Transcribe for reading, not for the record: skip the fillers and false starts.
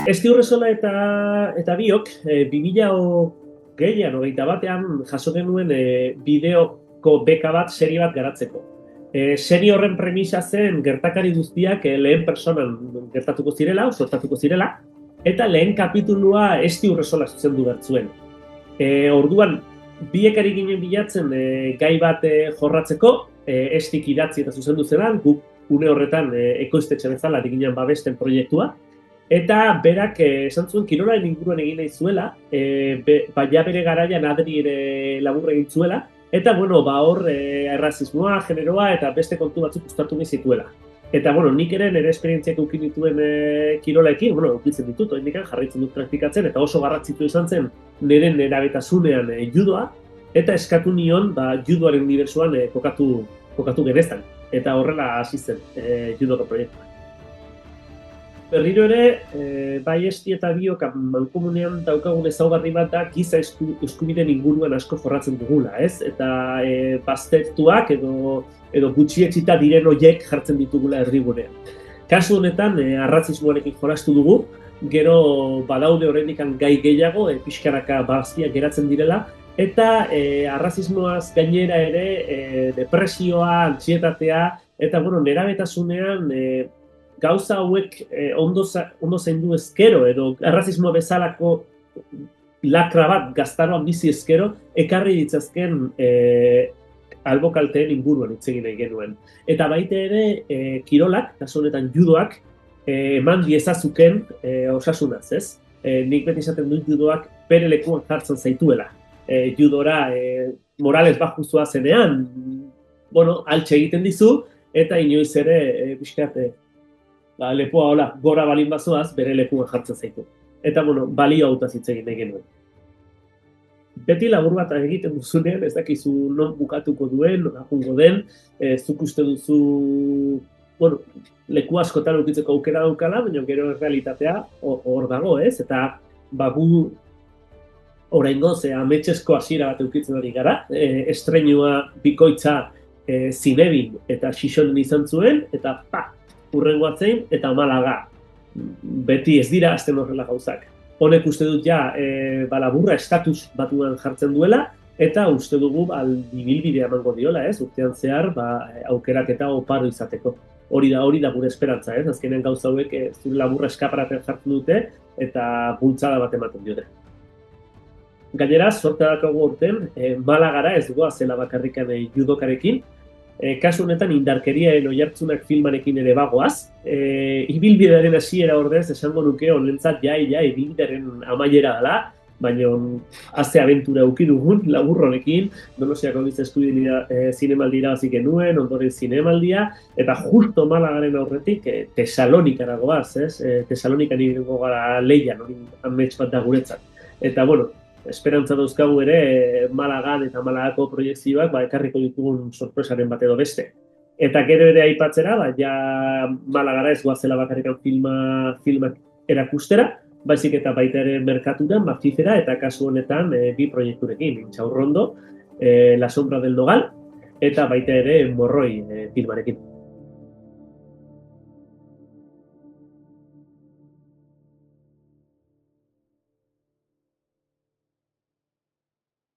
Esti Urresola eta biok, 2021an jaso genuen bideoko beka bat, serie bat garatzeko. Serie horren premisa zen gertakari guztiak lehen personan gertatuko zirela, sortatuko zirela, eta lehen kapitulua Esti Urresola zuzendu bertzuen. Orduan, biek ari ginen bilatzen gai bat jorratzeko, Estik idatzi eta zuzendu zelan, guk une horretan ekoiztetxe bezala ari ginen babesten proiektua, eta berak esan zuen kirolaren inguruan egin nahi zuela, baina bere garaian Adri ere laburra egin zuela, eta bueno, hor errazismoa, generoa eta beste kontu batzuk uztartu nahi zituela. Eta bueno, nik ere nire esperientziak eukin dituen kirolekin, eukitzen ditut, oindikan jarraitzen dut praktikatzen, eta oso garratzitu izan zen nire nerabetasunean judoa, eta eskatu nion judoaren unibertsuan kokatu genezan. Eta horrela hasi zen judoko proiektua. Berriro ere, bai Esti eta biok mankomunean daukagun ezaugarri bat da giza eskubideen inguruan asko jorratzen dugula, ez? Eta baztertuak edo gutxietsita diren horiek jartzen ditugula erdigunean. Kasu honetan, arrazismoarekin jolastu dugu, gero badaude oraindik gai gehiago, pixkanaka baztiak geratzen direla, eta arrazismoaz gainera ere depresioa, antsietatea, eta nerabetasunean gauza hauek ondo zaindu ezkero, edo arrazismo bezalako lakra bat gaztaroan bizi ezkero, ekarri ditzazken albokalteen inguruan hitz egin nahi genuen. Eta baita ere, kirolak, kasu honetan judoak, eman diezazuken osasunaz, ez? Nik beti esaten dut judoak bere lekuan jartzen zaituela. Judora morales bajuzua zenean, altxe egiten dizu, eta inoiz ere, pixkat, lepoa hola, gora balin bazoaz, bere lekuan jartzen zaitu. Eta, balio hautaz hitz egin nahi genuen. Beti labur bat egiten duzunean, ez dakizu non bukatuko duen, non akungo den, zuk uste duzu, leku askotan ukitzeko aukera daukala, baina gero realitatea hor dago, ez? Eta, gu oraingoz ametsesko hasiera bat eukitzen ari gara, estreinua bikoitza Zinebin eta Xixonen izan zuen, eta hurrengo atzein eta Malaga. Beti ez dira azten horrela gauzak. Honek uste dut laburra estatus batuan jartzen duela, eta uste dugu ibilbidea emango diola, ez? Urtean zehar aukerak eta oparo izateko. Hori da gure esperantza, ez? Azkenean gauza hauek zure laburra eskaparaten jartzen dute, eta bultzada bat ematen diote. Gainera, sorte dakago urten, Malagara ez dugu azela bakarrikan judokarekin, kasu honetan indarkeriaren oihartzunak filmarekin ere bagoaz. Ibilbidearen hasiera ordez, esango nuke honentzat ibilbidearen amaiera dela, baina haze abentura eduki dugun, labur honekin, Donostiako giza eskubideen zinemaldi irabazi genuen, ondoren zinemaldia, eta justo Malagaren aurretik Tesalonikara goaz, ez? Tesalonikan iriko gara leian, hori amets bat da guretzat. Eta, esperantza dauzkagu ere Malagan eta Malagako proiektzioak ekarriko ditugun sorpresaren bat edo beste. Eta gero ere aipatzera, Malagara ez goazela bakarrikan filmak erakustera, baizik eta baita ere merkaturan, Mafifera eta kasu honetan bi proiekturekin, Intxaurrondo, La Sombra del Nogal, eta baita ere Morroi filmarekin.